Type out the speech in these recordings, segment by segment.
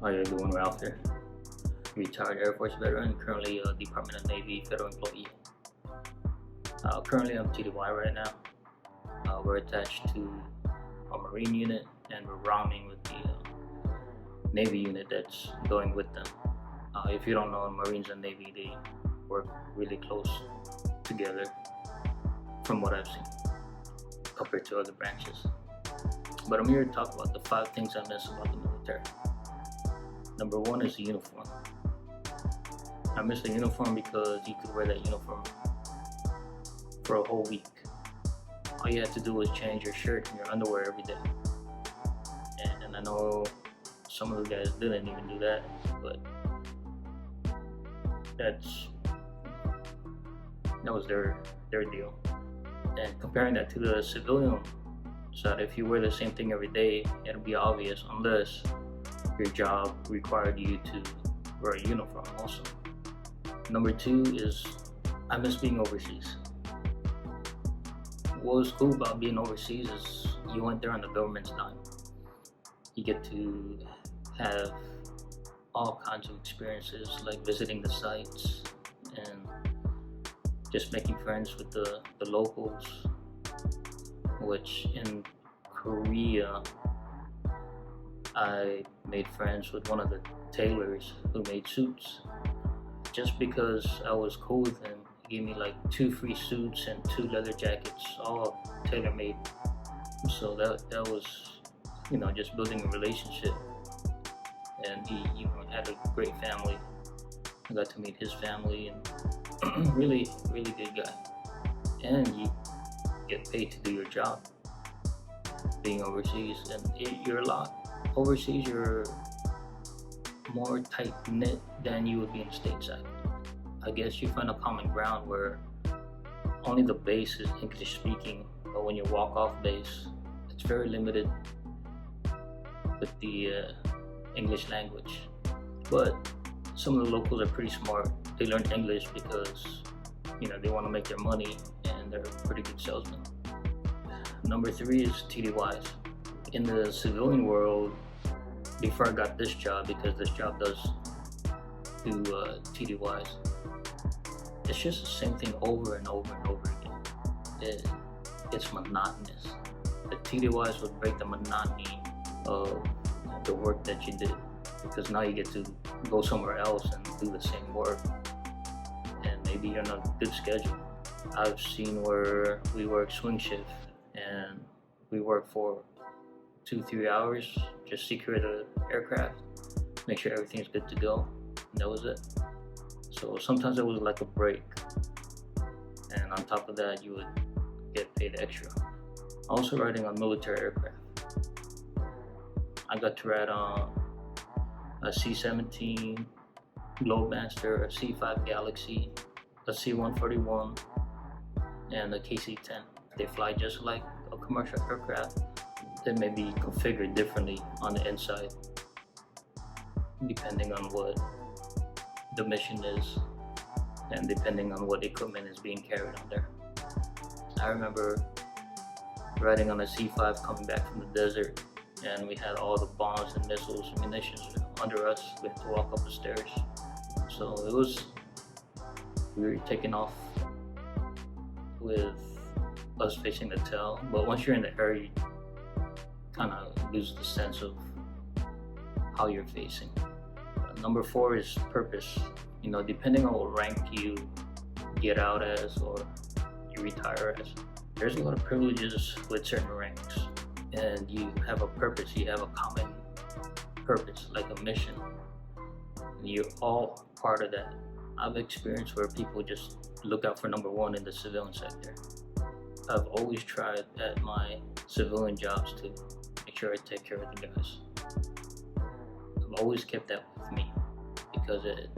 How you doing, Ralph here? Retired Air Force veteran, currently a Department of Navy federal employee. Currently I'm TDY right now. We're attached to a Marine unit and we're roaming with the Navy unit that's going with them. If you don't know, Marines and Navy, they work really close together from what I've seen compared to other branches. But I'm here to talk about the 5 things I miss about the military. Number 1 is the uniform. I miss the uniform because you could wear that uniform for a whole week. All you had to do was change your shirt and your underwear every day. And I know some of the guys didn't even do that, but that was their deal. And comparing that to the civilian side, if you wear the same thing every day, it'll be obvious unless your job required you to wear a uniform also. Number 2 is I miss being overseas. What was cool about being overseas is you went there on the government's dime. You get to have all kinds of experiences like visiting the sites and just making friends with the locals, which in Korea I made friends with one of the tailors who made suits. Just because I was cool with him, he gave me like 2 free suits and 2 leather jackets, all tailor-made. So that was, just building a relationship. And he had a great family. I got to meet his family, and really, really good guy. And you get paid to do your job being overseas, and you're a lot. Overseas, you're more tight-knit than you would be in stateside. I guess you find a common ground where only the base is English speaking, but when you walk off base, it's very limited with the English language. But some of the locals are pretty smart. They learn English because they want to make their money, and they're pretty good salesmen. Number 3 is TDYs. In the civilian world, before I got this job, because this job does do TDYs, it's just the same thing over and over and over again. It's monotonous. The TDYs would break the monotony of the work that you did, because now you get to go somewhere else and do the same work, and maybe you're on a good schedule. I've seen where we work swing shift and we work for 2-3 hours, just secure the aircraft, make sure everything's good to go, and that was it. So sometimes it was like a break, and on top of that you would get paid extra. Also riding on military aircraft. I got to ride on a C-17 Globemaster, a C-5 Galaxy, a C-141, and a KC-10. They fly just like a commercial aircraft. They may be configured differently on the inside depending on what the mission is and depending on what equipment is being carried on there. I remember riding on a C-5 coming back from the desert, and we had all the bombs and missiles and munitions under us. We had to walk up the stairs. So we were taking off with us facing the tail, but once you're in the air, you kind of lose the sense of how you're facing. Number 4 is purpose. Depending on what rank you get out as or you retire as, there's a lot of privileges with certain ranks, and you have a purpose. You have a common purpose, like a mission, and you're all part of that. I've experienced where people just look out for number 1 in the civilian sector. I've always tried at my civilian jobs to make sure I take care of the guys. I've always kept that with me because it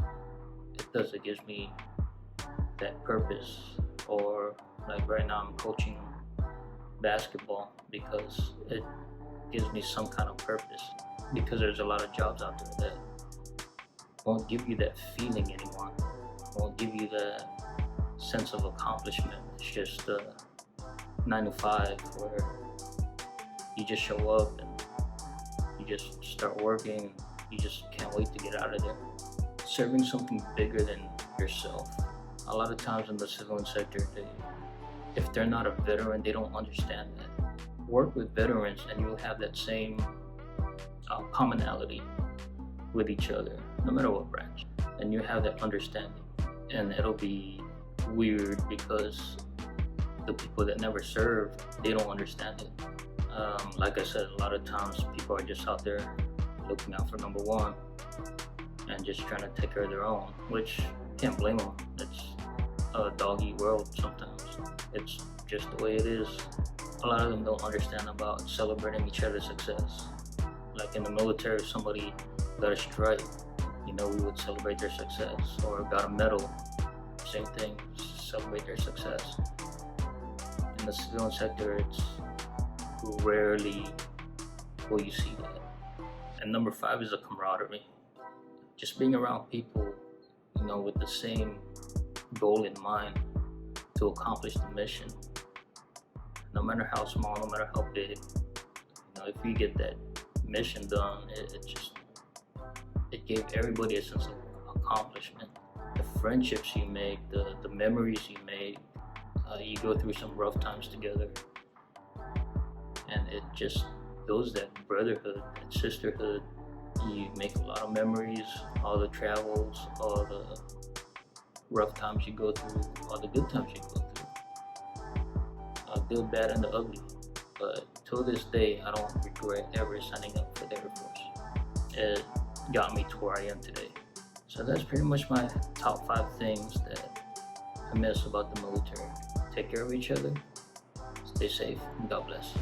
gives me that purpose. Or like right now I'm coaching basketball because it gives me some kind of purpose, because there's a lot of jobs out there that won't give you that feeling anymore, won't give you that sense of accomplishment. It's just 9 to 5 where you just show up and you just start working. you just can't wait to get out of there. Serving something bigger than yourself. A lot of times in the civilian sector, if they're not a veteran, they don't understand that. Work with veterans and you'll have that same commonality with each other, no matter what branch, and you have that understanding. And it'll be weird because the people that never serve, they don't understand it. Like I said, a lot of times people are just out there looking out for number one and just trying to take care of their own, which can't blame them. It's a dog-eat world sometimes. It's just the way it is. A lot of them don't understand about celebrating each other's success. Like in the military, if somebody got a stripe, we would celebrate their success, or got a medal, same thing, celebrate their success. In the civilian sector, it's rarely will you see that. And number 5 is a camaraderie. Just being around people, with the same goal in mind to accomplish the mission. No matter how small, no matter how big, if you get that mission done, it gave everybody a sense of accomplishment. The friendships you make, the memories you make, you go through some rough times together, and it just builds that brotherhood, that sisterhood. You make a lot of memories, all the travels, all the rough times you go through, all the good times you go through. Good, bad, and the ugly. But till this day, I don't regret ever signing up for the Air Force. It got me to where I am today. So that's pretty much my top 5 things that I miss about the military. Take care of each other, stay safe, and God bless.